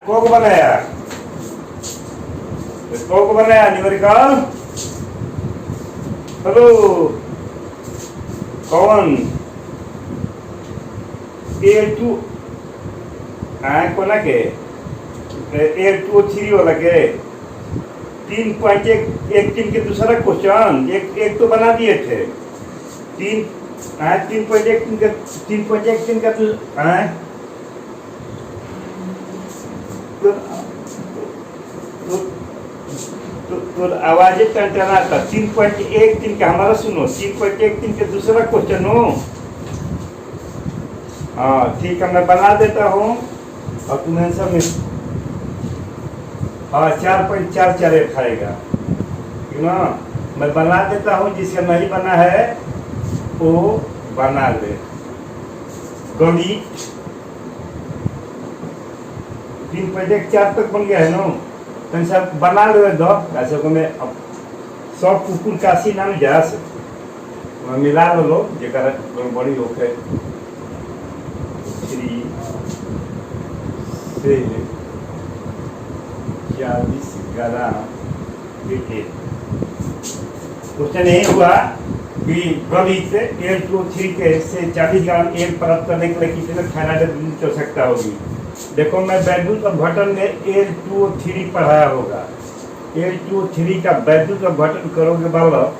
को बनाया? को बनाया न्यूमेरिकल? हेलो कौन? A2 कोना के A2 3 वाला के 3.1 के दूसरा क्वेश्चन एक तो बना दिए थे। 3.1 का तो आवाज टनटना था। 3.1 का हमारा सुनो, 3.1 के दूसरा क्वेश्चन हो। हाँ ठीक है, मैं बना देता हूँ और तुम्हें आंसर में 4.44 आएगा ना। मैं बना देता हूँ, जिसका नहीं बना है वो बना ले। गणित 3.14 तक बन गया है ना, तो सब बना लो दो ऐसे को मैं अब सब कुकुर काशी नाम जास मिला लो जेकर बड़ी होके 3 से 40 ग्राम देखिए। क्वेश्चन ये हुआ कि गणित L2O3 के से 40 ग्राम एल प्राप्त करने के लिए कितने फैराडे की आवश्यकता होगी। देखो मैं वैद्युत अपघटन में L2O3 पढ़ाया होगा। L2O3 का वैद्युत अपघटन करोगे बालक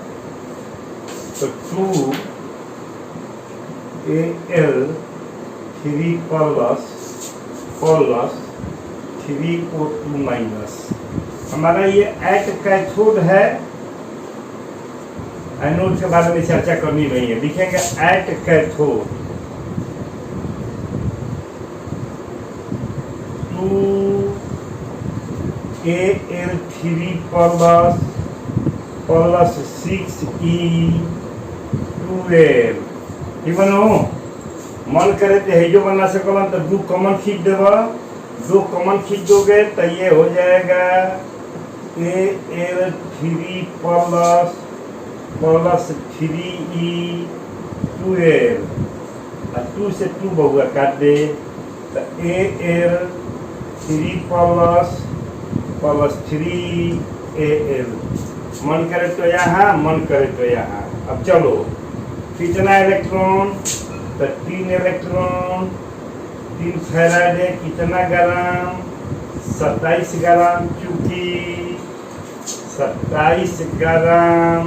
तो 2Al3 प्लस 3O2 माइनस। हमारा ये एट कैथोड है। एनोड के बारे में चर्चा करनी नहीं है, लिखेंगे at cathode 2Al3 plus 6E2L। ठीक बनो मन करे तो है जो बना सकल तो 2 कॉमन खींच देव। 2 कॉमन खींच दोगे तो ये हो जाएगा Al3 प्लस 3E2L। 2 से 2 बहुआ काट दे तो Al3 प्लस 3Al। मन करे तो यहाँ, मन करे तो यहाँ। अब चलो कितना इलेक्ट्रॉन तो 3 इलेक्ट्रॉन 3 फैराडे कितना ग्राम 27 ग्राम, चूंकि 27 ग्राम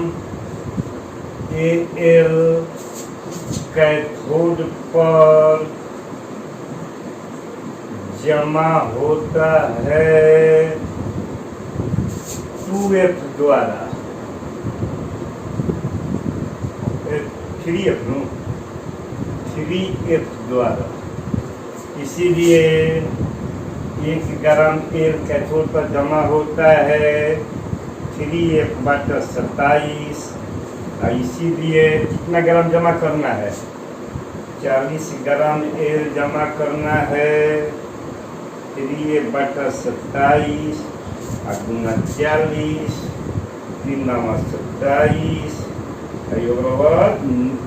Al कैथोड पर जमा होता है 2F द्वारा 3F द्वारा। इसीलिए 1 ग्राम एल कैथोड पर जमा होता है 3F/27। इसीलिए कितना ग्राम जमा करना है 40 ग्राम एल जमा करना है 3F/27 गुना 40 3 9 27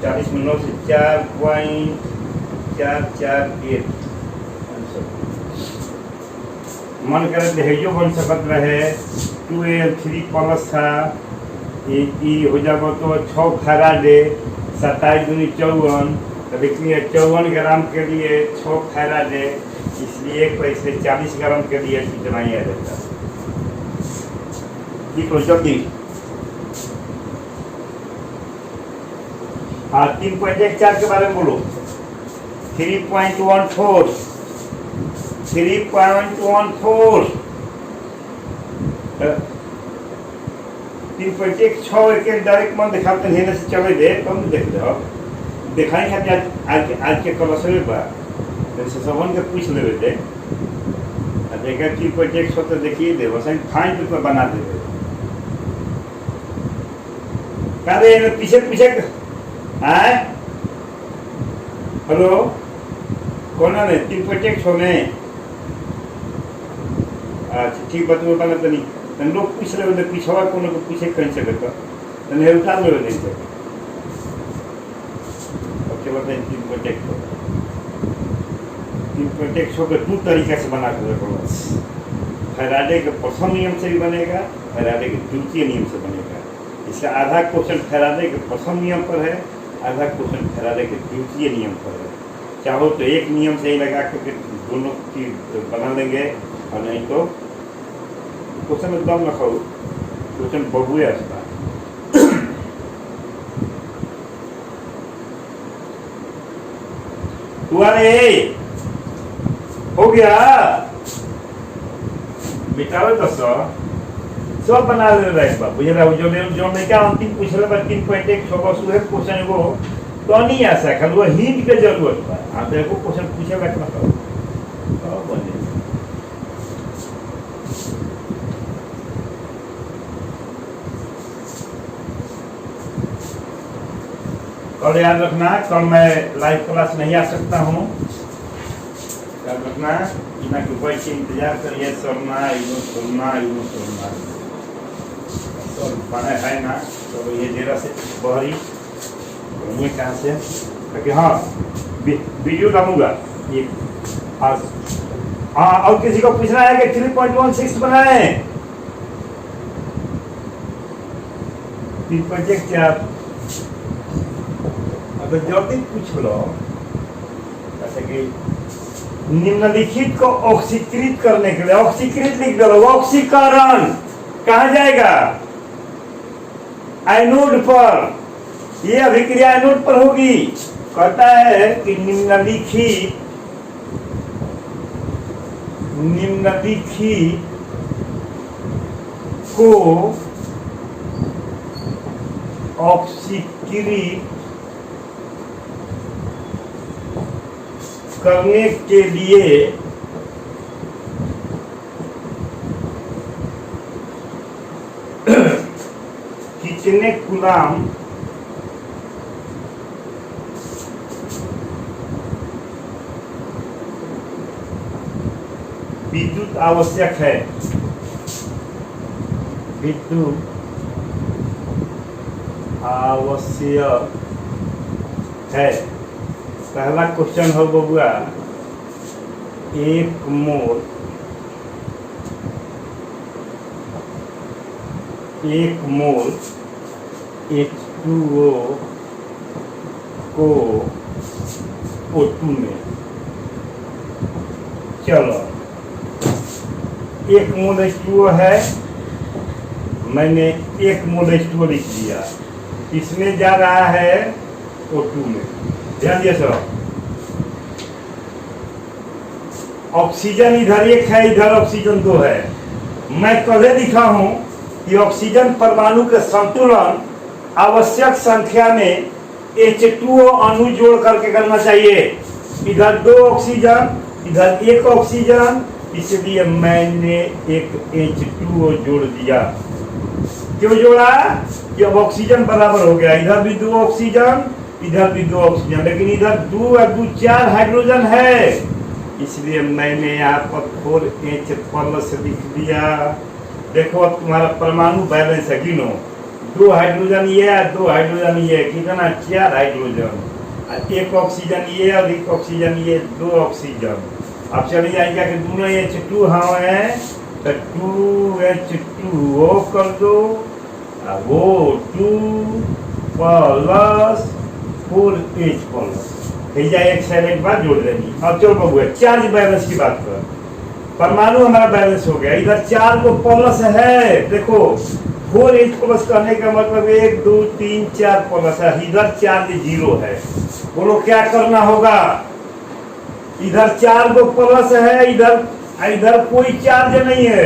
40 में 9 से 4.448। मन करे तो हेजो बन सकत रहे 2Al3 प्लस था ई हो जाएगा तो 6 फैराडे 27 दूनी 54। तो देखिए 54 ग्राम के लिए 6 फैराडे, इसलिए एक पैसे 40 ग्राम के लिए कितना ही आ जाता है। जल्दी हाँ 3.14 के बारे में बोलो। 3.14 3.16 एक डायरेक्ट मन दिखाते हैं से चले दे तुम देख लो दिखाई खाते आज के क्लास में बा जैसे सबन के पूछ ले बेटे देखा 3.16 तो देखिए दे बस फाइन पे बना दे कादे पीछे पीछे हैं। हेलो कौन है 3.16 में? अच्छा ठीक बात वो बना तो नहीं लोग पूछ रहे होते पिछवा कोनो को पूछे कहीं से करता तो नहीं उतार ले नहीं सकते। ओके बताइए 3.16 3.1 के दो तरीके से बना कर रखो। फैराडे के प्रथम नियम से भी बनेगा, फैराडे के द्वितीय नियम से बनेगा। इसका आधा क्वेश्चन फैराडे के प्रथम नियम पर है, आधा क्वेश्चन फैराडे के द्वितीय नियम पर है। चाहो तो एक नियम से ही लगा करके दोनों चीज बना लेंगे, और नहीं तो क्वेश्चन में दम रखो, क्वेश्चन बहुए असता हुआ रे, हो गया बितावे तो सब बना ले रहा है बाबू। ये जो मैं क्या अंतिम पूछ रहा था 3.1 छोको सुहे क्वेश्चन वो तो नहीं आ सका, वो हिंट के जरूरत है। आप देखो क्वेश्चन पूछेगा कि मतलब तो बने कल याद रखना, कल मैं लाइव क्लास नहीं आ सकता हूँ, याद रखना। इना के बैठ के इंतजार करिए, सुनना यूँ सुनना तो बने है ना। तो ये जरा से बहरी ये कहाँ से कि हाँ वीडियो डालूंगा ये आज। हाँ, और किसी को पूछना है कि 3.16 बनाए 3.1 क्या, अगर जल्दी पूछ लो। जैसे कि निम्नलिखित को ऑक्सीकृत करने के लिए, ऑक्सीकृत लिख दो, ऑक्सीकरण कहाँ जाएगा? एनोड पर। ये अभिक्रिया एनोड पर होगी। कहता है कि निम्नलिखित को ऑक्सीकृत करने के लिए कितने कूलाम विद्युत आवश्यक है? विद्युत आवश्यक है। पहला क्वेश्चन हो बबुआ, 1 मोल H2O को O2 में, चलो 1 मोल H2O है, मैंने 1 मोल H2O लिख दिया। इसमें जा रहा है O2 में। ध्यान दिया सर, ऑक्सीजन इधर 1 है, इधर ऑक्सीजन 2 है। मैं कभी लिखा हूं कि ऑक्सीजन परमाणु के संतुलन आवश्यक संख्या में H2O अणु जोड़ करके करना चाहिए। इधर 2 ऑक्सीजन, इधर 1 ऑक्सीजन, इसलिए मैंने एक H2O जोड़ दिया। क्यों जोड़ा? कि अब ऑक्सीजन बराबर हो गया, इधर भी 2 ऑक्सीजन, इधर भी 2 ऑक्सीजन, लेकिन इधर 2 और 2 4 हाइड्रोजन है, इसलिए मैंने यहाँ पर 4H+ लिख दिया। देखो अब तुम्हारा परमाणु बैलेंस है, गिनो 2 हाइड्रोजन ये है, 2 हाइड्रोजन ये, कितना 4 हाइड्रोजन, 1 ऑक्सीजन ये और 1 ऑक्सीजन ये, 2 ऑक्सीजन। अब चलिए जाएगा कि दोनों H2 है तो 2H2O कर दो, वो 2 प्लस 4H+, एक साइड बात जोड़ देनी। अब चलो बबुआ चार्ज बैलेंस की बात कर। परमाणु हमारा बैलेंस हो गया, इधर 4 को प्लस है, देखो 4H+ करने का मतलब 1 2 3 4 प्लस है, इधर चार्ज 0 है। बोलो क्या करना होगा? इधर 4 को प्लस है, इधर कोई चार्ज नहीं है,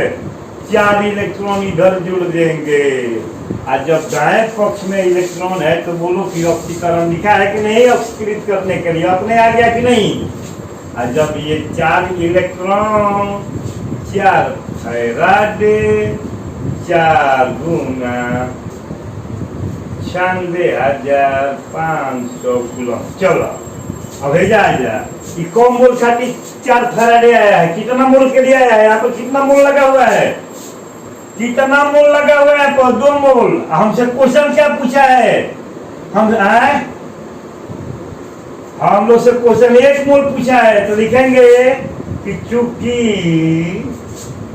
4 इलेक्ट्रॉन इधर जुड़ देंगे। और जब दाएं पक्ष में इलेक्ट्रॉन है तो बोलो कि ऑक्सीकरण लिखा है कि नहीं? ऑक्सीकृत करने के लिए अपने आ गया कि नहीं? और जब ये 4 इलेक्ट्रॉन 4 फैराडे 4 गुना 96,500 कूलम। चलो अब भेजा आ जा, ये कौन मोल खातिर 4 फैराडे आया है? कितना मोल के लिए आया है? यहाँ पर कितना मोल लगा हुआ है? कितना मोल लगा हुआ है? तो 2 मोल। हमसे क्वेश्चन क्या पूछा है? हम हम लोग से क्वेश्चन 1 मोल पूछा है तो लिखेंगे कि चूंकि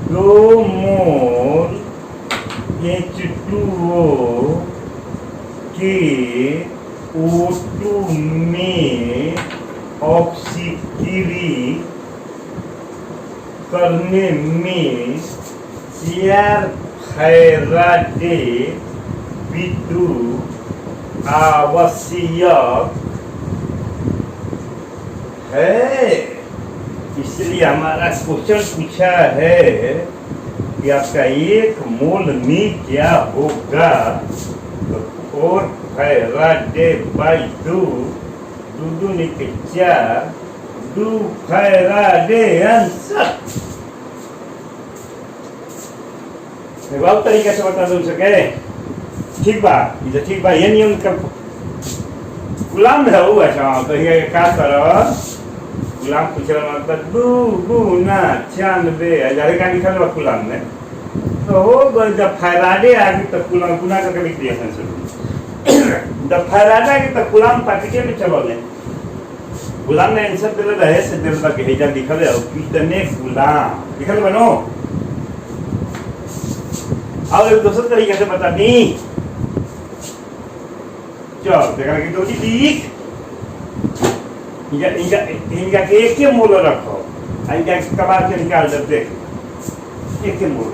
2 मोल H2O के O2 में ऑक्सीकरण करने में 4 फैराडे विद्युत आवश्यक है। इसलिए हमारा क्वेश्चन पूछा है कि आपका 1 मोल में क्या होगा, तो 4 फैराडे बाई 2, 2 निकले 4, 2 फैराडे आंसर। बहुत तरीके से बता दो सके, ठीक बा, ये ठीक बा, ये नियम का गुलाम है वो अच्छा तो ये का तरह गुलाम पूछ रहा मतलब 2 गुना 96 हजार का लिखा हुआ गुलाम में, तो वो जब फैराडे आ गई तो गुलाम गुना करके लिख दिया आंसर। जब फैराडे आ गई तो गुलाम पार्टिकल में चलो ले गुलाम ने आंसर दे रहे से दे रहा कि हेजा लिखा है और कितने गुलाम लिखा बनो। और एक दूसरे तरीके से बता दी, चलो देखा कि 2 लिख इनका एक ही मूल रखो, इनका कबार के निकाल दे, देख एक ही मूल।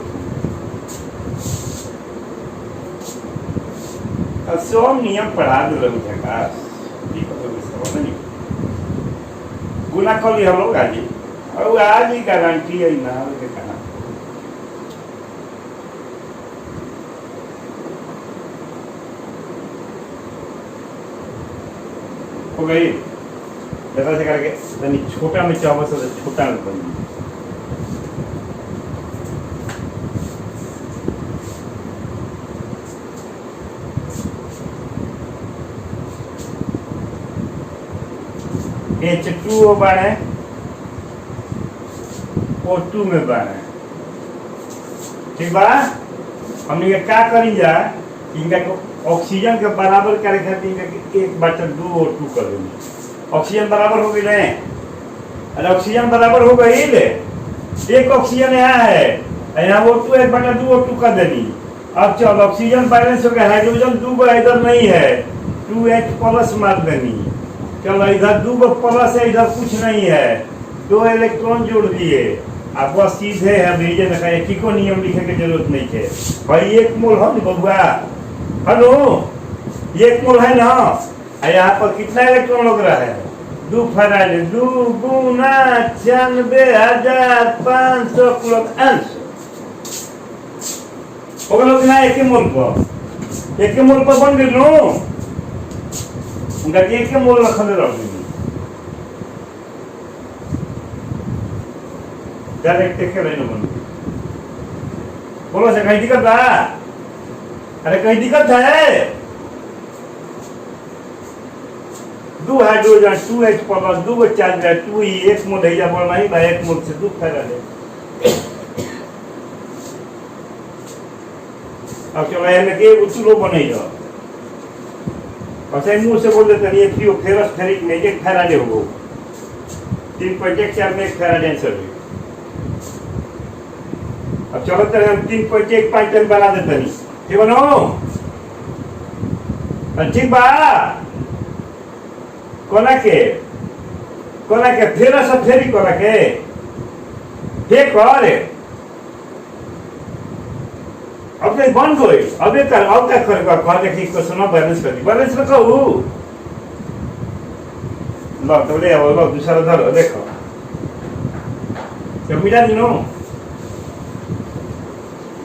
सोम नियम पढ़ा दे रहे थे का नहीं गुना कर लिया हम लोग आज ही, और आज ही गारंटी है ना कहा हो गई। जैसा से करके यानी छोटा में चावल से छोटा में बन H2O बने O2 में बने, ठीक बा। हमने क्या करी जा इनका ऑक्सीजन के बराबर करे खातिर 1/2 O2 कर देंगे। ऑक्सीजन बराबर हो गई नहीं, अरे ऑक्सीजन बराबर हो गई ले, एक ऑक्सीजन यहाँ है, यहाँ O2 1/2 O2 कर देनी। अब चलो ऑक्सीजन बैलेंस हो गया, हाइड्रोजन 2 इधर नहीं है, 2H प्लस मार देनी। चलो इधर 2 प्लस है, इधर कुछ नहीं है, 2 इलेक्ट्रॉन जोड़ दिए। आप बस सीधे है भेजे ना, एक को नियम लिखे की जरूरत नहीं है भाई। 1 मोल हो बबुआ, हेलो 1 मोल है ना, यहाँ पर कितना इलेक्ट्रॉन लग रहा है 2 फैराडे, 2 गुना 96,500 कुलम अंश हो गया ना। 1 मोल पर 1 मोल पर बन गई लो उनका 1 मोल रखने रख दी डायरेक्ट देखे रहने बन बोलो से कहीं दिक्कत है, अरे कहीं दिक्कत है। 2 हाइड्रोजन 2H प्लस 2 को चार्ज है, 2 1 मोल है, बोल नहीं भाई 1 मोल से 2 फैराडे। अब चलो ये के उतलो बनेगा और सही मुंह से बोल देते नहीं कि फेरस फेरिक में 1 फैराडे हो 3.14 में 1 फैराडे आंसर है। अब चलो तेरे हम 3.15 बना देते नहीं, ठीक बनो ठीक बा। कोना के फेरस फेरी कोना के ठीक और अब तो बन गई, अब ये कर अब क्या करेगा कह देखी को सुनो बैलेंस कर दी, बैलेंस में कहू लो तो ले आओ लो दूसरा धरो देखो तो मिला दिनो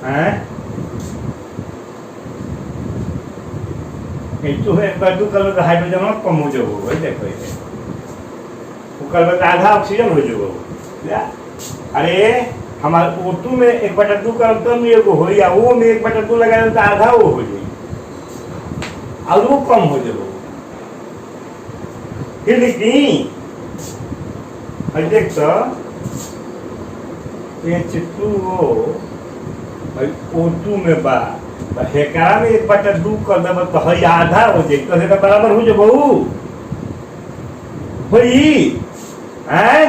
हैं तो है बदू कलर का हाइड्रोजन कम हो जाओ भाई देखो ये वो कलर आधा ऑक्सीजन हो जाओ। अरे हमारे O2 में 1/2 का कम एगो हो या वो में 1/2 लगा तो आधा वो हो जाए और वो कम हो जाए फिर लिखी देख तो H2O O2 में बा हेकरा में 1/2 कर देब तो है आधा हो जाए तो हेका बराबर हो जाए होई हैं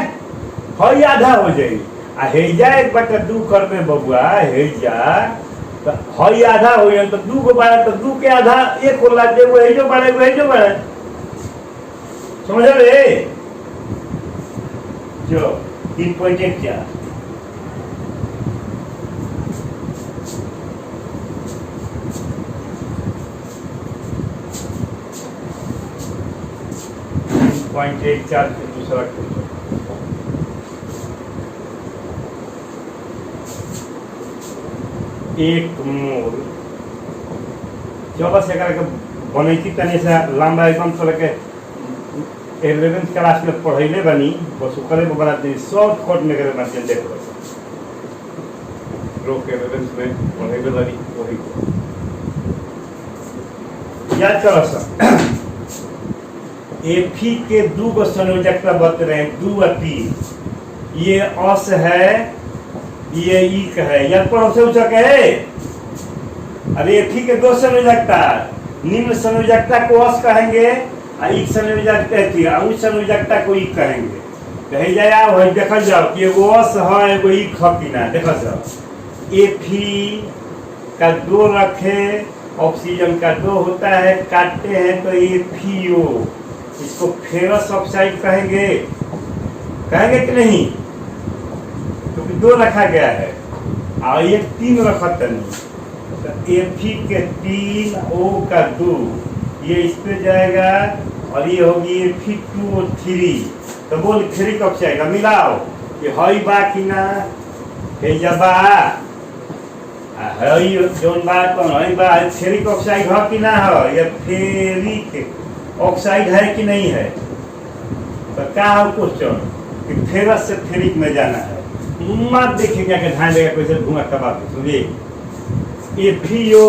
हई आधा हो जाई आ हेजा एक बटा 2 करबे बबुआ हेजा तो हई आधा हो तो 2 को बारे तो 2 के आधा एक होला देबो हेजो बारे समझ रे जो 3.1 क्या पॉइंट 1 4 के दूसरा एक मोल चौबा से के बनैती तनी से लंबा एकदम तरह के 11th क्लास में पढ़ैले बनी बस ओकरे में बनाते शॉर्ट कट में करे बनते देख लो रोक के 11th में पढ़ैले बनी वही याद करो सर एफी के 2 गो संयोजकता बता रहे हैं 2 और 3 ये अस है ये इक है या पर से उचक है अरे एफी के 2 संयोजकता निम्न संयोजकता को अस कहेंगे और इक संयोजकता थी उच्च संयोजकता को इक कहेंगे कहे जाए आओ देखा जाओ कि एगो अस है एगो इक है कि ना देखा जाओ एफी का 2 रखे ऑक्सीजन का 2 होता है काटते हैं तो एफीओ इसको फेरस ऑक्साइड कहेंगे कि नहीं क्योंकि 2 रखा गया है और ये 3 रखा नहीं तो एफी के 3 ओ का 2 ये इस पे जाएगा और ये होगी एफी 2 और 3 तो बोल फेरिक ऑक्साइड मिलाओ ये हई बा कि ना हे जबा हई जोन बात कौन हई बा फेरिक ऑक्साइड है कि ना है ये फेरिक ऑक्साइड है कि नहीं है तो क्या है क्वेश्चन कि फेरस से फेरिक में जाना है मत देखिएगा कि ध्यान देगा कैसे घूमा कबाब सुनिए एफीओ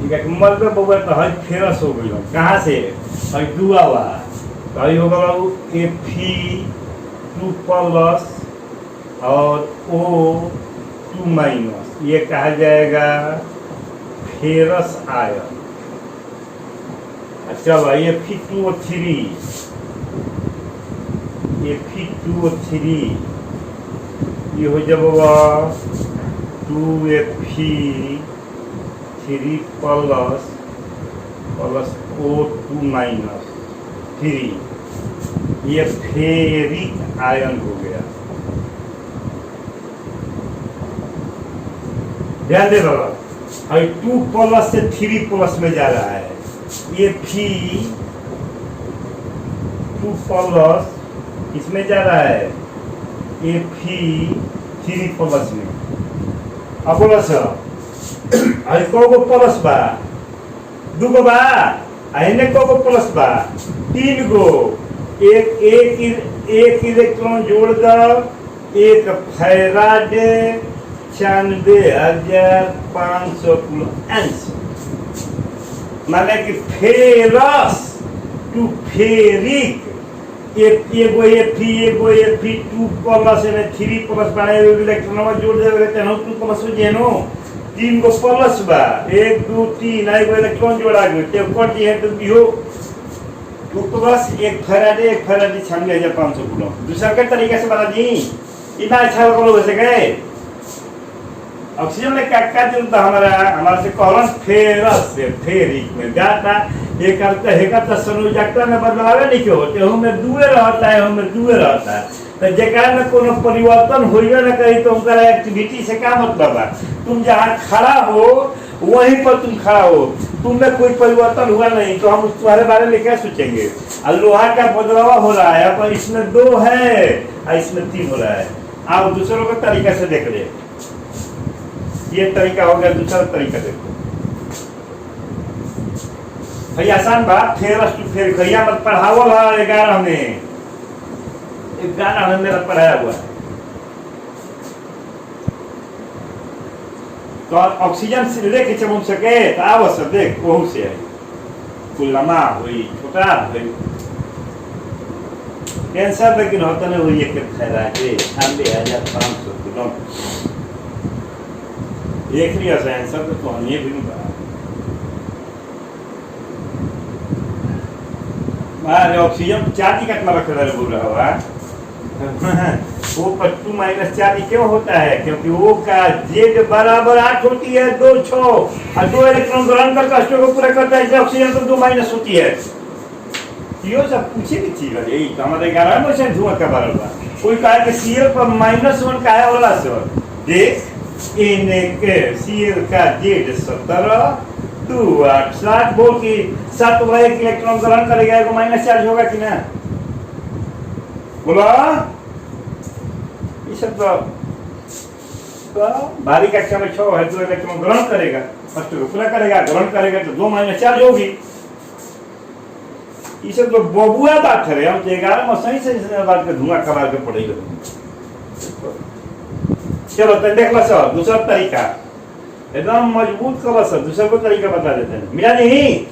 ठीक है मल पे बोल तो हज फेरस हो गई कहाँ से हज दुआ हुआ तो हज होगा बाबू एफी 2 प्लस और ओ 2 माइनस ये कहा जाएगा फेरस आयन अच्छा भाई ये फी 2 और 3 ये फी 2 और 3 ये हो जाएगा 2Fe 3 प्लस O2 माइनस 3 ये फेरिक आयन हो गया ध्यान दे बाबा अभी 2 प्लस से 3 प्लस में जा रहा है ये फी 2 प्लस इसमें जा रहा है ये फी 3 प्लस में अब बोलो सर अरे को प्लस बा 2 गो बा अने को प्लस बा 3 गो एक इलेक्ट्रॉन जोड़ दो एक फैराडे 96,500 कूलम्ब माने कि फेरस टू फेरिक एगो एफी 2 प्लस में 3 प्लस बने इलेक्ट्रॉन जोड़ देवे तेनो 2 प्लस हो जेनो 3 गो प्लस बा 1 2 3 एगो इलेक्ट्रॉन जोड़ा गयो ते कट जे तो बिहो 2 प्लस 1 फैराडे 96,500 कूलम्ब दूसरा के तरीके से बना दी इतना अच्छा बोलो वैसे गए ऑक्सीजन में क्या जरूरत हमारा से कॉलन फेरस से फेरिक में जाता एक करता संयोजकता में बदलाव नहीं क्यों होते हूँ में 2 रहता है हूँ में 2 रहता है तो जेकर में कोनो परिवर्तन होइबे न करी तो उनका एक्टिविटी से क्या मतलब है तुम जहाँ खड़ा हो वहीं पर तुम खड़ा हो तुम में कोई परिवर्तन हुआ नहीं तो हम तुम्हारे बारे में क्या सोचेंगे और लोहा का बदलाव हो रहा है पर इसमें 2 है और इसमें 3 हो रहा है आप दूसरों के तरीके से देख ले ये तरीका हो गया दूसरा तरीका देखो भाई आसान बात फेरस टू फेर कहिया मत पढ़ावल है 11 में मेरा पढ़ाया हुआ है तो ऑक्सीजन से लेके चमक सके तो आवश्यक देख वहू से है कोई लम्बा हुई छोटा हुई कैंसर लेकिन होता नहीं हुई एक फैला के 96,500 कूलम्ब एक लिया आंसर तो हम ये भी नहीं अरे ऑक्सीजन चार्ज कितना रख रहा है बोल रहा हुआ वो पर 2 - चार्ज क्यों होता है? क्योंकि वो का जेड बराबर 8 होती है, 2 6 और 2 इलेक्ट्रॉन ग्रहण करके अष्टक को पूरा करता है, इसलिए ऑक्सीजन तो 2 माइनस होती है। यो सब पूछे की चीज है यही तो हमारे 11% धुआं का बार होगा। कोई कहा कि सीएल पर -1 का है वाला सर देख इन्हें के सीएल का जेड 17 2 8 7 बोल की 7 वाला एक इलेक्ट्रॉन ग्रहण करेगा तो माइनस चार्ज होगा कि ना? बोला ये सब तो भारी कक्षा में 6 है, 2 इलेक्ट्रॉन ग्रहण करेगा, फर्स्ट को पूरा करेगा, ग्रहण करेगा तो 2 माइनस चार्ज होगी। ये सब तो बबुआ बात है, हम 11 में सही से बात के धुआं कबार के पड़ेगा। चलो तो देख लो सर दूसरा तरीका एकदम मजबूत करो सर, दूसरा को तरीका बता देते हैं। मिला नहीं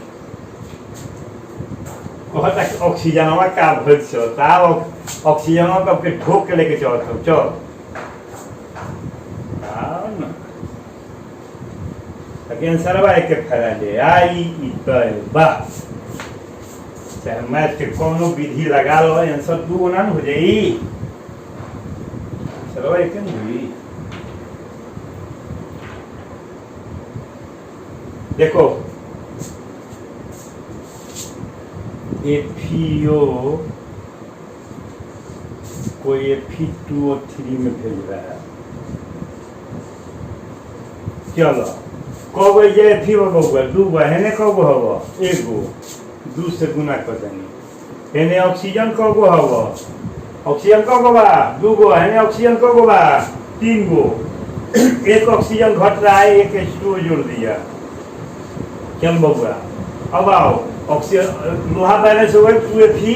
कहता कि ऑक्सीजन का भर छो ऑक्सीजन का के ठोक के लेके चलो चल अगेन सरवा एक फरा दे आई बा चाहे मैथ के कोनो विधि लगा लो आंसर 2 ना हो जाई सरवा एक नहीं। देखो FeO को Fe2O3 में भेज रहा है। चलो कब ये FeO होगा 2 है ने कब होगा 1 गो 2 से गुना कर देंगे। हेने ऑक्सीजन कब होगा ऑक्सीजन कब होगा 2 गो हेने ऑक्सीजन कब होगा 3 गो। एक ऑक्सीजन घट रहा है, एक H2O जोड़ दिया चल बबुआ। अब आओ ऑक्सीजन लोहा बैलेंस हो गई 2Fe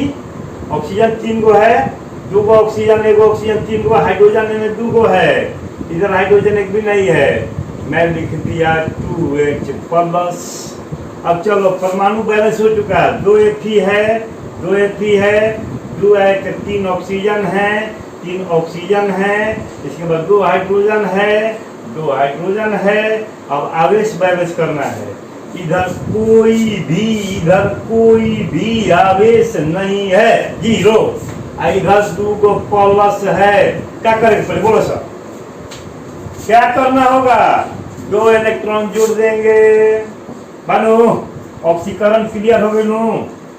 ऑक्सीजन 3 गो है, 2 गो ऑक्सीजन 1 ऑक्सीजन 3 गो हाइड्रोजन में 2 गो है, इधर हाइड्रोजन एक भी नहीं है, मैं लिख दिया 2H+। अब चलो परमाणु बैलेंस हो चुका है 2Fe है 2Fe है 2 है 3 ऑक्सीजन है 3 ऑक्सीजन है, इसके बाद 2 हाइड्रोजन है 2 हाइड्रोजन है। अब आवेश बैलेंस करना है, इधर कोई भी आवेश नहीं है 0, इधर 2 गो प्लस है। क्या करेंगे पहले बोलो सर क्या करना होगा? 2 इलेक्ट्रॉन जोड़ देंगे बानो ऑक्सीकरण क्लियर हो गई।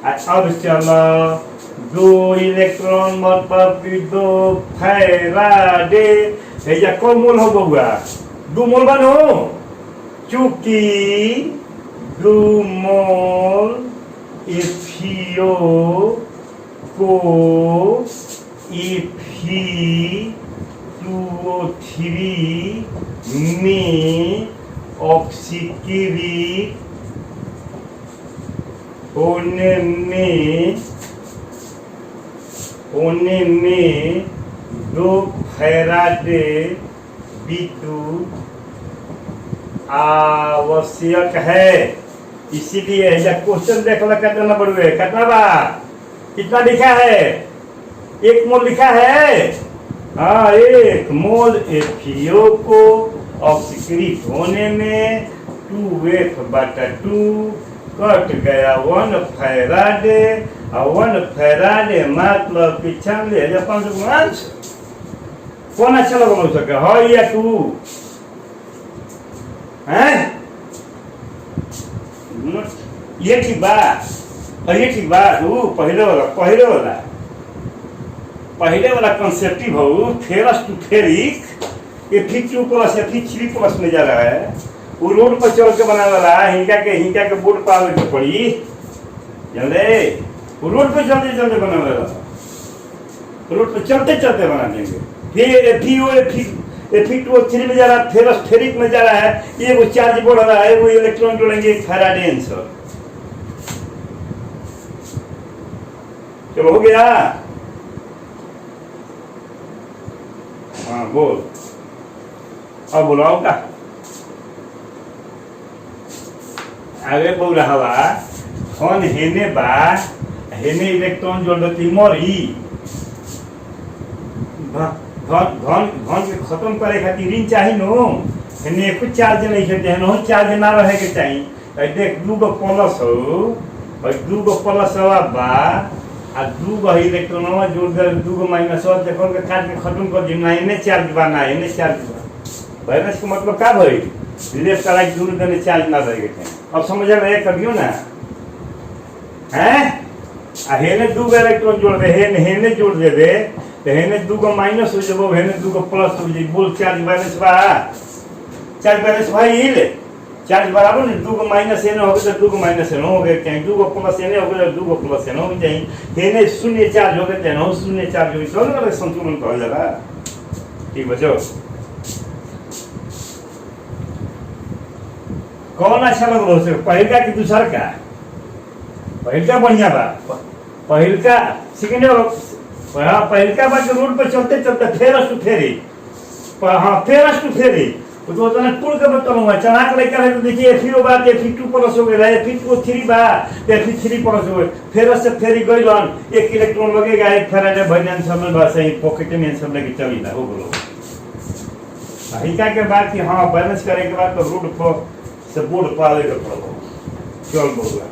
अब चलो 2 इलेक्ट्रॉन मतलब 2 फैराडे है कौन मोल हो बउआ 2 मोल बानो चूंकि 2 मोल FeO को Fe2O3 में ऑक्सीकृत होने में 2 फैराडे विद्युत आवश्यक है। इसीलिए क्वेश्चन देखना कितना बढ़ुए कितना बा कितना लिखा है 1 मोल लिखा है। हाँ 1 मोल FeO को ऑक्सीकृत होने में 2F/2 कट गया 1 फैराडे और 1 फैराडे मतलब कि 46,500 कौन अच्छा लगा सके हो या तू हैं ये ठीक बात और ये ठीक बात वो पहले वाला कंसेप्टिव हो ferrous to ferric Fe2+ Fe3+ में जा रहा है। वो रोड पर चल के बना वाला हिंका के बोर्ड पर आवे के पड़ी जानले वो रोड पे चलते बना वाला रोड पे चलते बना देंगे। फिर Fe2O3 में जा रहा है, फेरस फेरिक में जा रहा है, ये वो चार्ज बढ़ रहा है, वो इलेक्ट्रॉन जोड़ेंगे 1 फैराडे आंसर। चलो हो गया। हाँ बोल अब बोलाओ का आगे बोल रहा बा धन हेने इलेक्ट्रॉन जोड़ देती मरी धन के खत्म करे खातिर ऋण चाहिए नो हेने कुछ चार्ज नहीं है, चार्ज ना रहे के चाहिए। देख 2 गो प्लस हो भाई दू गो प्लस बा आ दू गो इलेक्ट्रॉनवा जोड़ दे, दू गो माइनस देखो के काट के खत्म कर दी, ना इने चार्ज बा ना इने चार्ज बा। बैलेंस के मतलब का भाई लेफ्ट राइट दोनों देने चार्ज ना रहे के। अब समझ रहे कभियो ना हैं। आ हेने दू गो इलेक्ट्रॉन जोड़ दे, हेने जोड़ दे दे तो हेने दू गो माइनस हो जबो, हेने दू गो प्लस हो जाई। बोल चार्ज बैलेंस बा, चार्ज बैलेंस भाई चार्ज बराबर नहीं। दू गो माइनस एने हो गए तो दू गो माइनस एने हो गए कहीं, दू गो प्लस एने हो गए तो दू गो प्लस एने हो जाए। हेने शून्य चार्ज हो गए तो शून्य चार्ज हो गए, दोनों का संतुलन कहल जाला। ठीक बचो। कौन अच्छा लगलो से पहिलका कि दूसर का? पहिलका बढ़िया बा, पहिलका सेकंड पहिलका बा के रोड पर चलते चलते फेरस टू फेरी, हाँ फेरस टू फेरी तो तना पुल के बतल हुआ चढ़ा के लेकर है। तो देखिए फिर बात है, फिर 2 प्लस हो गया है, फिर 3 बा, फिर 3 प्लस हो गए, फिर से फेरी गइलन। एक इलेक्ट्रॉन लगेगा, एक फैराडे वैज्ञान सब में बस पॉकेट में सब लेके चली ना हो बोलो। हिका के बाद कि हाँ बैलेंस करे के बाद तो रोड पर से बोर्ड पाले के पड़ो चल बोला।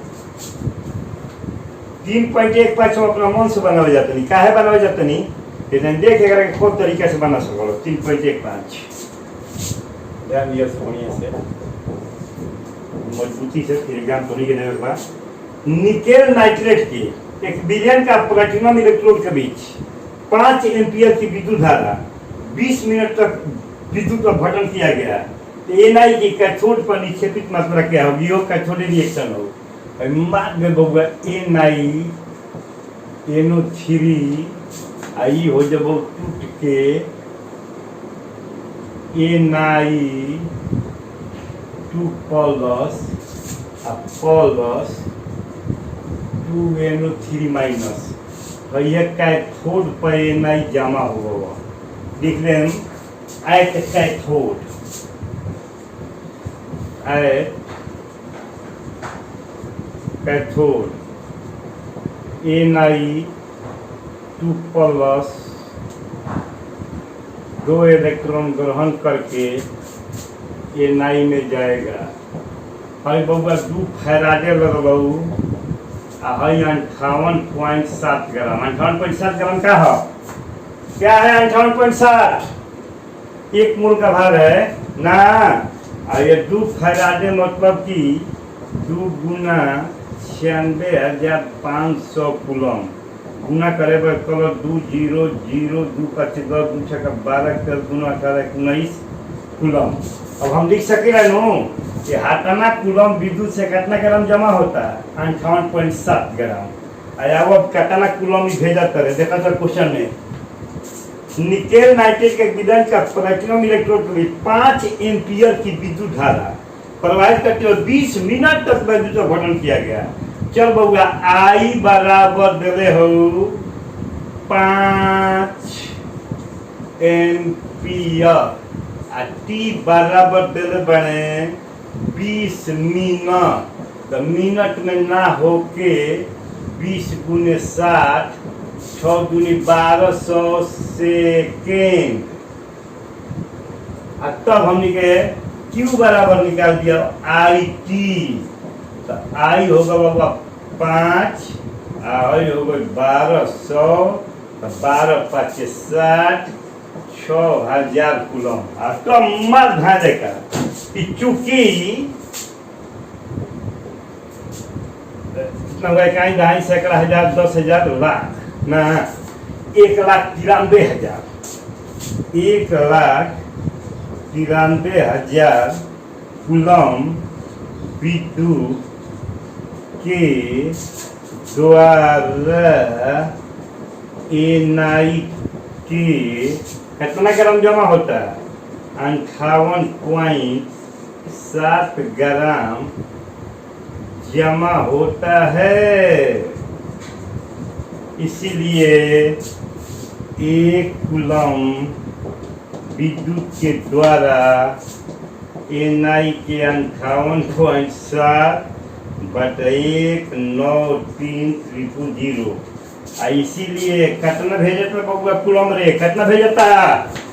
3.15 अपना मन से बनावे जाते नहीं, काहे बनावे जाते नहीं लेकिन देख अगर के खूब तरीके से बना सको। 3.15 ध्यान दिया सोनिया से मजबूती से फिर एग्जाम तो नहीं के देवे बा। निकेल नाइट्रेट की एक विलयन का प्लैटिनम इलेक्ट्रोड के बीच 5 एम्पीयर की विद्युत धारा 20 मिनट तक विद्युत का अपघटन किया गया। एनआई की कैथोड पर निक्षेपित मात्रा क्या होगी? यो कैथोडिक रिएक्शन हो। बाद में बउआ एनआई NO3 आई हो जब टूट के एनआई 2 प्लस आ प्लस 2NO3 माइनस ये कैथोड पर एनआई जमा हुआ। देख रहे हैं at cathode cathode N I 2 plus 2 electron ग्रहण करके एनआई में जाएगा। हई बउआ 2 फैराडे लगलू आ हई 58.7 ग्राम। 58.7 ग्राम का है? क्या है 58.7? 1 मोल का भार है ना। ये 2 फैराडे मतलब कि 2 गुना 96,500 कूलम गुना करे कलर 2 0 0 2 का 10 2 6 का 12 कर 2 18 19 कूलम। अब हम लिख सके नो कि हाथाना कूलम विद्युत से कितना ग्राम जमा होता है? 58.7 ग्राम। अब कितना कूलम भेजा करे देखा था क्वेश्चन में। निकेल नाइट्रेट के विलयन का प्लैटिनम इलेक्ट्रोड में 5 एम्पीयर की विद्युत धारा प्रवाहित करते हुए 20 मिनट तक विद्युत अपघटन किया गया। चल बउआ आई बराबर देले हो 5 एम्पीयर आ टी बराबर देले बने 20 मिनट। तो मिनट में ना होके 20 गुने 60 6 दूनी 1200 सेकेंड। तब हमने के क्यू बराबर निकाल दिया आई टी। तो आई होगा बाबा 5 आई होगा 1200 12 5 60 6000 कूलम। तो मर भाजे का चूंकि कहीं 2.5 सैकड़ा हजार 10,000 लाख ना 1,93,000 1,93,000 कूलम विद्युत के द्वारा एनआई के कितना ग्राम जमा होता है? 58.7 ग्राम जमा होता है। इसीलिए 1 कूलम विद्युत के द्वारा एनआई के 58.7 बटा 193,000। इसीलिए कितना भेजता बउआ कूलम रे? कितना भेजता?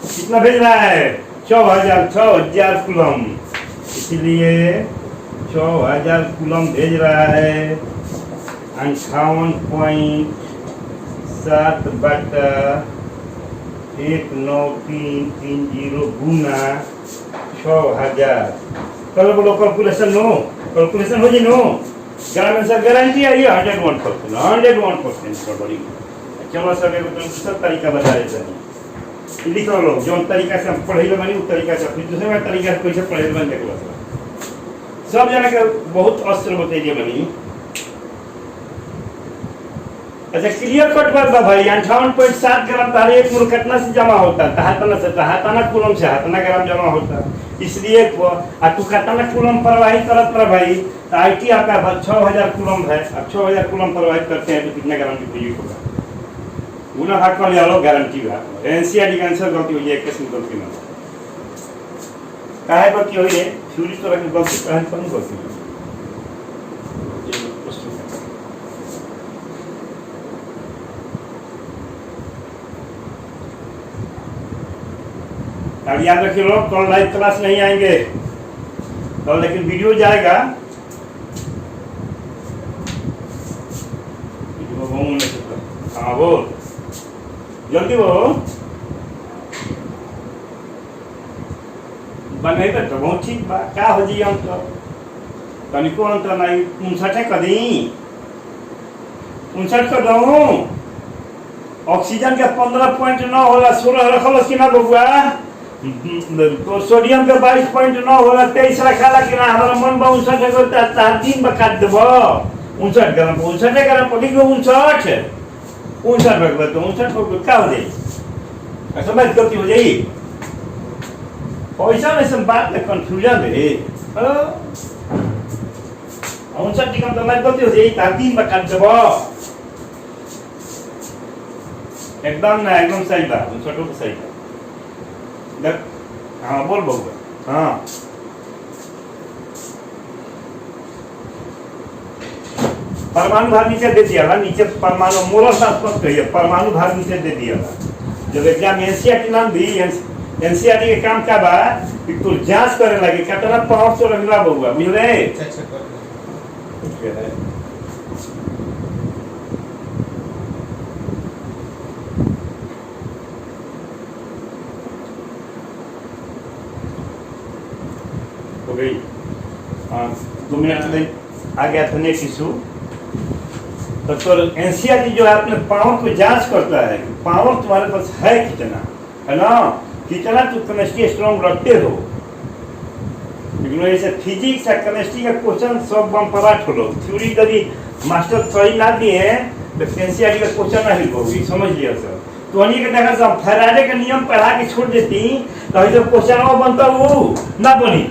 कितना भेज रहा है? 6,000 कूलम। इसलिए 6,000 कूलम भेज रहा है। 58.7/1930 गुना 6000। कल बोलो कैलकुलेशन नो, कैलकुलेशन हो जी नो। ग्रामीण सर गारंटी है ये 101% बड़ी। चलो सर एक दूसरा तरीका बता देते हैं। लिख लो जो तरीका से पढ़े बनी उस तरीका से, फिर दूसरे तरीका से कैसे पढ़े बन देख लो सब जना के बहुत अस्त्र बताइए बनी। अच्छा क्लियर कट बात बा भाई। 58.7 ग्राम तारे एक मोल कितना से जमा होता है? तहातना कूलम से हाथना ग्राम जमा होता है। इसलिए तू कितना कूलम प्रवाहित करत रहा भाई, तो आईटी आपका 6000 कूलम है। अब 6000 कूलम प्रवाहित करते हैं तो कितना ग्राम की बिजली होगा? गुना भाग कर ले लो, गारंटी है। एनसीईआरटी का आंसर गलती हुई है, एक किस्म गलती ना काहे गलती हुई है? थ्योरी तो रखी गलती काहे पर नहीं गलती अब याद रखिए लोग, कल लाइव क्लास नहीं आएंगे कल, लेकिन वीडियो जाएगा। हाँ बोल जल्दी वो बने तो बहुत ठीक बा। क्या हो जी अंतर तनिको अंतर नहीं। 59 कदी 59 कर दू। ऑक्सीजन के 15.9 होला, 16 रखल कि ना बबुआ? तो सोडियम के 22.9 होला, 23 रखा कि ना? हमारा मन बा 59 करता 4 दिन बकात देव 59 ग्राम 59 ग्राम पड़ी 59 रखबे तो 59 को क्या हो जाए? समझ गलती हो जाई। पैसा में सब बात में कंफ्यूजन है। 59 टिकम तो मैं गलती हो जाई, 4 दिन बकात देव एकदम ना, एकदम सही बात। 59 को सही बात। हाँ बोल बबुआ। हाँ परमाणु भार नीचे दे दिया नीचे परमाणु मोलर स्पष्ट है, परमाणु भार नीचे दे दिया। जब एग्जाम एनसीईआरटी नाम दी, एनसीईआरटी के काम का बा कि तू जांच करे लगे कितना पावर तो रखला बबुआ, बुझले? हो गई 2 मिनट में आ गया था नेक्स्ट इशू। तो एनसीईआरटी जो है अपने पावर को जांच करता है कि पावर तुम्हारे पास है कितना, है ना? कितना तुम केमिस्ट्री स्ट्रॉन्ग रखते हो। लेकिन ऐसे फिजिक्स या केमिस्ट्री का क्वेश्चन सब बम पराठ हो। थ्योरी यदि मास्टर सही ना दिए तो एनसीईआरटी का क्वेश्चन नहीं होगी, समझ लिया सर। तो उन्हीं के देखा सब फैराडे का नियम पढ़ा के छोड़ देती तो ऐसे क्वेश्चन बनता वो ना बनी।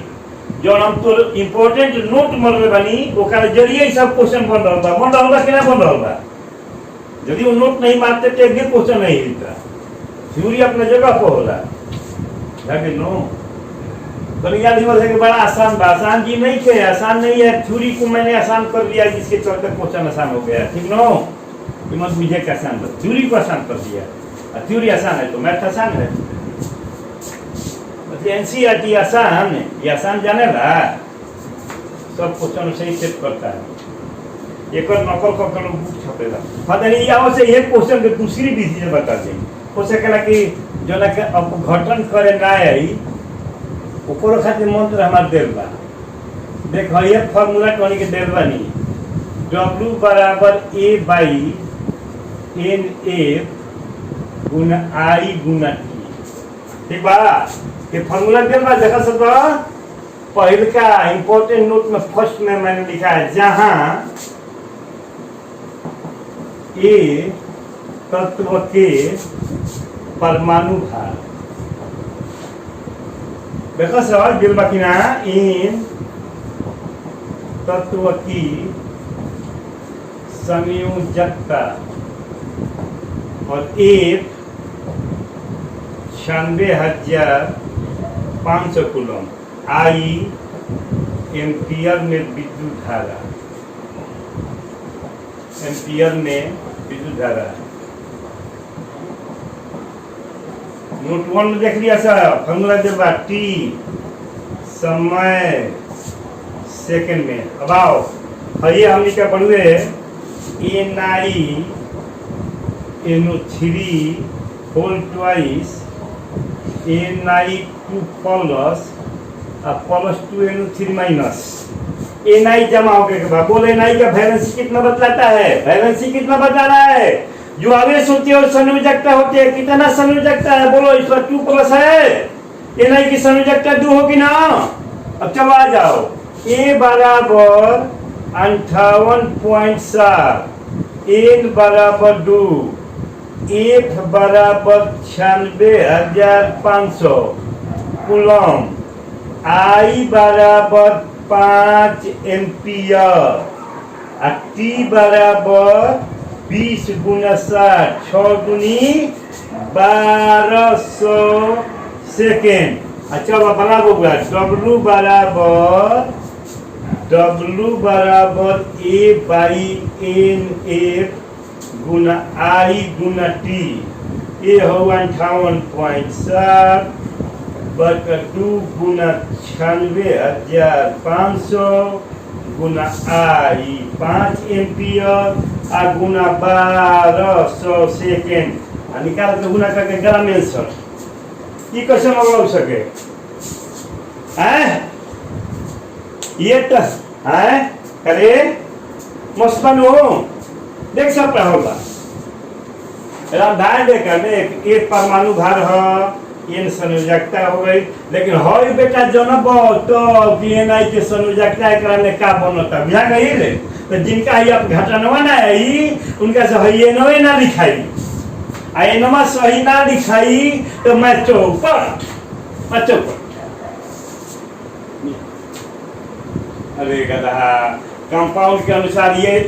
जो हम तो इम्पोर्टेंट नोट मरले बनी ओकर जरिए सब क्वेश्चन बन रहा कि ना बन रहा। यदि वो नोट नहीं मारते तो एक भी क्वेश्चन नहीं मिलता। थ्योरी अपने जगह पर होला नो। तो याद है कि बड़ा आसान बा। आसान जी नहीं थे, आसान नहीं है। थ्योरी को मैंने आसान कर दिया जिसके चलते क्वेश्चन आसान हो गया, ठीक नो? मत बुझे कि आसान था, थ्योरी को आसान कर दिया। थ्योरी आसान है तो मैथ आसान है। एनसीईआरटी आसान है, ये आसान जाने ला सब क्वेश्चन सही सेट करता है। एक और नकल कर लोग बुक छपेला पता नहीं यहाँ से ये क्वेश्चन के दूसरी विधि से बता दें। हो सकेला कि जो ना के अब घटन करे ना आई ओकरो खातिर मंत्र हमार देल बा। देख ये फार्मूला टोनी के देल बानी W बराबर A/NF गुना I गुना T, ठीक बा? ये फार्मूला देल बा। देखा सब पहले का इंपॉर्टेंट नोट में फर्स्ट में मैंने लिखा है जहां ए तत्व के परमाणु भार। देखा सवाल दिल बाकी ना, इन तत्व की संयोजकता और एक 96,500 कूलम I एम्पियर में विद्युत धारा, एम्पियर में विद्युत धारा। नोट 1 में देख लिया सर फॉर्मूला जब T समय सेकंड में। अब आओ ये हमने क्या पढ़े NiNO3 whole twice Ni2 plus plus 2NO3 minus Ni जमा होकर के बाद बोले Ni का वैलेंसी कितना बतलाता है? वैलेंसी कितना बता रहा है? जो आवेश होती है और संयोजकता होती है, कितना संयोजकता है बोलो? इस पर 2 प्लस है, Ni की संयोजकता 2 होगी ना। अब चलो आ जाओ, A बराबर 58.7, N बराबर 2, F बराबर 96,500 कूलम, I बराबर 5 एम्पियर, T बराबर 20 गुना 60, 6 गुनी 1200 सेकेंड। अच्छा बना होगा W बराबर A बाई एन एफ गुना I गुना T। ये हो 58.7 बटा 2 गुना 96,500 गुना I 5 एम्पियर आ गुना 1200 सेकेंड। निकाल के गुना करके ग्राम आंसर ये कैसे मंगवा सके हैं? ये तो है करे मस्तान हो देख सकता होगा रामधान देखा एक परमाणु भार है, ये संयोजकता हो गई। लेकिन हई बेटा जनब तो Ni के संयोजकता एकरा में का बनता बुझा गई रे। तो जिनका ही आप घटनवा ना है उनका से हई नवे ना लिखाई आ एनमा सही ना लिखाई तो मैं चौपट। अरे गधा कंपाउंड के अनुसार ये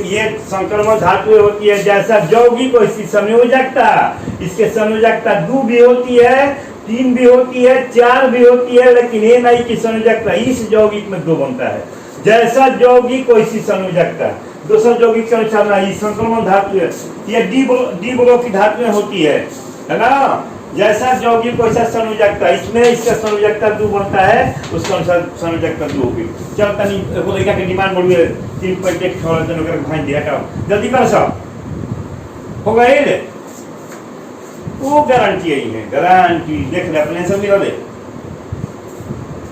संक्रमण धातु होती है। जैसा यौगिक वैसी संयोजकता, इसके संयोजकता 2 भी होती है, 3 भी होती है, 4 भी होती है, लेकिन Ni की संयोजकता इस यौगिक में 2 बनता है। जैसा यौगिक वैसी संयोजकता। दूसरा यौगिक के अनुसार ना ये संक्रमण धातु है, ये डी ब्लॉक की धातुएं होती है ना। जैसा यौगिक वैसा संयोजकता, इसमें इसका संयोजकता 2 बनता है, उसका अनुसार संयोजकता 2 होगी। चल तनी एगो लड़का के डिमांड बढ़िए 3.1 छोड़ देने कर भाई दिया का जल्दी कर सब हो गए रे। वो गारंटी है, गारंटी देख ले अपने आंसर मिला दे।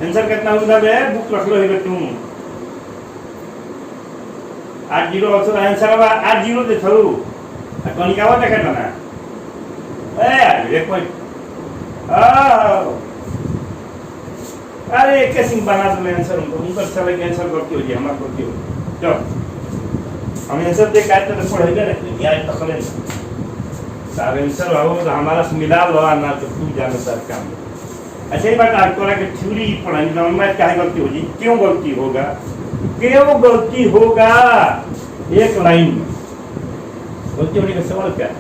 आंसर कितना होगा बे? बुक रख लो है तुम 80 आंसर आंसर बा 80 दे थरू आ कोनी का वाला देखा ना ए ये कोई अरे कैसे बना दो आंसर उनको सारे आंसर करती हो जी हमारा करती हो। चलो हम आंसर देख आए तो पढ़ेगा ना यार तखले सारे आंसर हो तो हमारा से मिला लो ना तो तू जाने सर काम। अच्छा ये बात आज तोरा के थ्योरी पढ़ाई ना मैं क्या गलती हो जी? क्यों गलती होगा? एक लाइन में गलती होने का सवाल क्या है?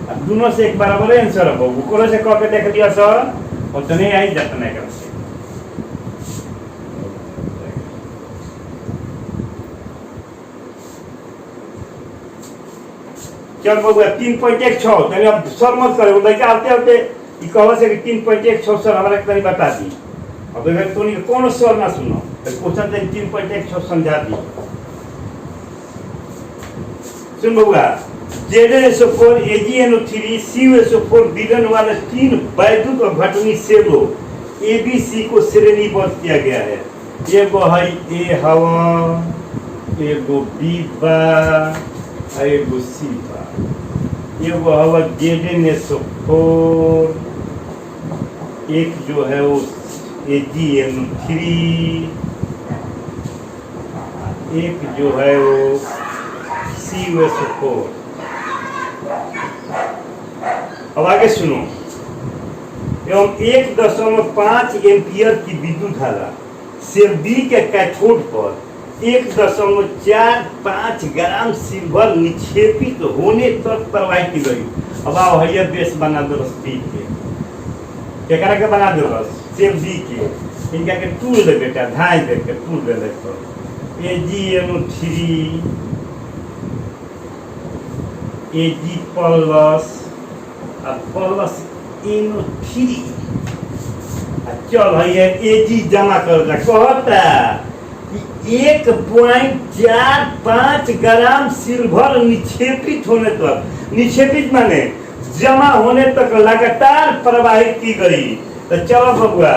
अब दोनों से एक बराबर आंसर हो वो से कह के देख लिया सर और तो नहीं आई जाता नहीं कर से। चल बबुआ 3.16 तने अब सर मत करे लड़का आते आते ई कहवा से कि 3.16 सर हमरा के तनी बता दी। अब अगर तोनी कौन सर ना सुनो तो क्वेश्चन तनी 3.16 समझा दी। सुन बबुआ ZnSO4 AgNO3 CuSO4 विलयन वाले 3 वैद्युत और घटनी सेलो ABC को श्रेणीबद्ध किया गया है। एगो है A हवा, एगो B बा, एगो C बा। एगो हवा ZnSO4, एक जो है वो AgNO3, एक जो है वो CuSO4। अब आगे सुनो, एवं 1.5 एम्पियर की विद्युत धारा सेल बी के कैथोड पर 1.45 ग्राम सिल्वर निक्षेपित होने तक प्रवाहित की गई। अब आओ है बेस बना दो बी के केकरा के बना दो बस सेल बी के इनका के टूल दे बेटा धाई दे के टूल दे ले तो AgNO3 Ag plus plus NO3 चल है Ag जमा कर कहता कि 1.45 ग्राम सिल्वर निक्षेपित होने तक, निक्षेपित माने जमा होने तक लगातार प्रवाहित की गई। तो चलो बबुआ,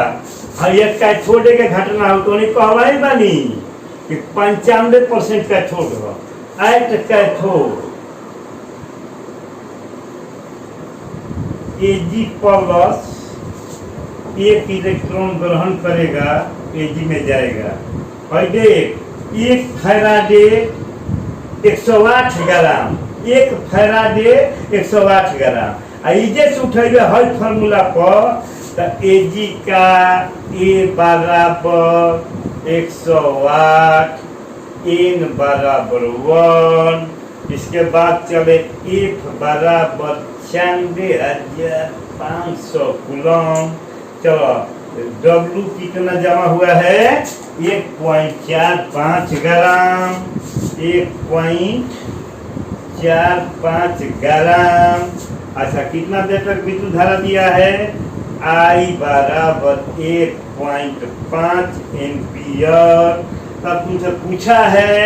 एक कैथोड के घटना हो तो नहीं कहवाई बानी कि 95% कैथोड हो। एट कैथोड Ag प्लस एक इलेक्ट्रॉन ग्रहण करेगा, Ag में जाएगा। और देख, 1 फैराडे 108 ग्राम, 1 फैराडे 108 ग्राम। इजे से उठेगा हर फार्मूला पर, तो Ag का A बराबर 108, N बराबर 1। इसके बाद चले F बराबर 96,500 कूलम। चलो W कितना जमा हुआ है? 1.45 ग्राम, 1.45 ग्राम। अच्छा, कितना देर तक विद्युत धारा दिया है? I बराबर 1.5 एम्पियर। तब तुमसे पूछा है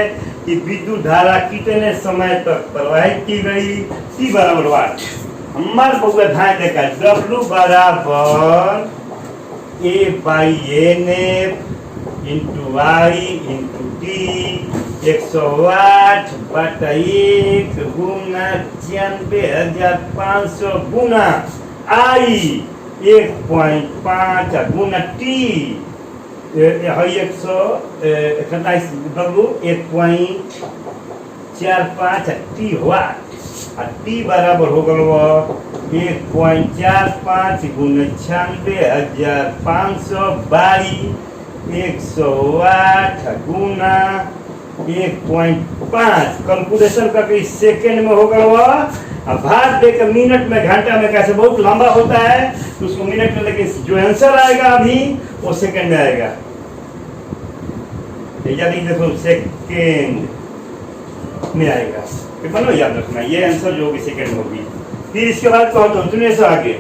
कि विद्युत धारा कितने समय तक प्रवाहित की गई? T बराबर वाट। हमारे बउआ ध्यान देखा, W बराबर A by NF into I into T, 108 बटा 1 गुना 96,500 गुना I 1.5 Guna T 127 W 1.45 T watt. T बराबर हो गल 1.45 गुना 96,500 बाई 108 गुना 1.5। कैलकुलेशन करके सेकेंड में हो गल। अब भाग देकर मिनट में, घंटा में, कैसे बहुत लंबा होता है तो उसको मिनट में लेके जो आंसर आएगा अभी वो सेकेंड में आएगा। देखो सेकेंड में आएगा, बनो याद रखना, ये आंसर जो होगी सेकेंड होगी। फिर इसके बाद कहो तो तुमने से आगे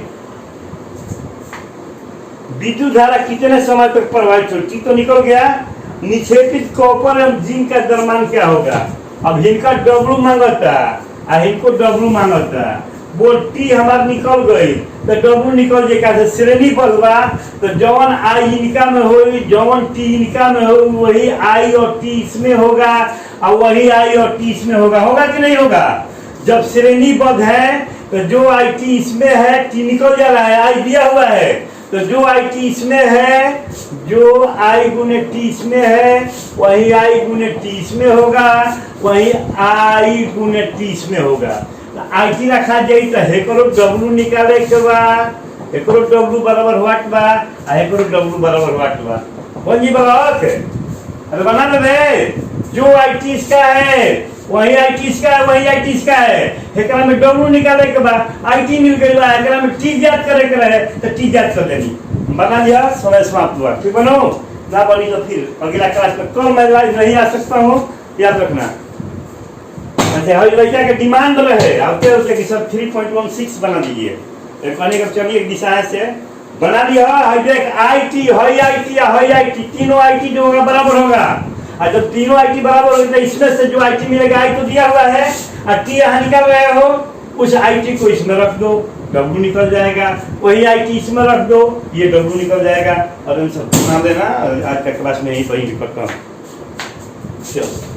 विद्युत धारा कितने समय तक प्रवाहित होती तो निकल गया। निक्षेपित कॉपर एवं जिंक का द्रव्यमान क्या होगा? अब इनका डब्लू मांगता और इनको डब्लू मांगता। बोल टी हमार निकल गई तो डब्लू निकल जाएगा। श्रेणी बदलवा तो जवन आई इनका में हो, जवन टी इनका में हो, वही आई और टी इसमें होगा और वही आई और टी इसमें होगा। होगा कि नहीं होगा? जब श्रेणीबद्ध है तो जो आई टी इसमें है, टी निकल जा रहा है, आई दिया हुआ है, तो जो आई टी इसमें है, जो आई गुने टी इसमें है, वही आई गुने टी इसमें होगा, वही आई गुने टी इसमें होगा। आई टी रखा जाए तो हेकरो डब्लू निकाले के बाद हेकरो डब्लू बराबर व्हाट बा, हेकरो डब्लू बराबर व्हाट बा। कौन जी बराबर? अरे बना ले, जो आई टी इसका है वही आई टी इसका है, वही आई टी इसका है। एकरा में डब्लू निकाले के बाद आई टी मिल गई बा, एकरा में टी ज्ञात करे के रहे तो टी ज्ञात कर देनी। बना लिया, समय समाप्त हुआ। ठीक बनो ना बनी तो फिर अगला क्लास में कल मैं लाइव नहीं आ सकता हूँ, याद रखना। अच्छा, हर लड़का के डिमांड रहे आते होते कि सब 3.16 बना दीजिए। कहने का चलिए एक दिशा से बना लिया। देख I T, high I T या हाई आई टी, तीनों आई टी जो होगा बराबर होगा। और जब तीनों आई टी बराबर होगा तो इसमें से जो आई टी मिलेगा, आई तो दिया हुआ है और टी यहाँ निकल रहे हो, उस आई टी को इसमें रख दो, डब्लू निकल जाएगा। वही आई टी इसमें रख दो, ये डब्लू निकल जाएगा। और इन सब बना देना। आज का क्लास में यही पर ही करता हूँ। चलो।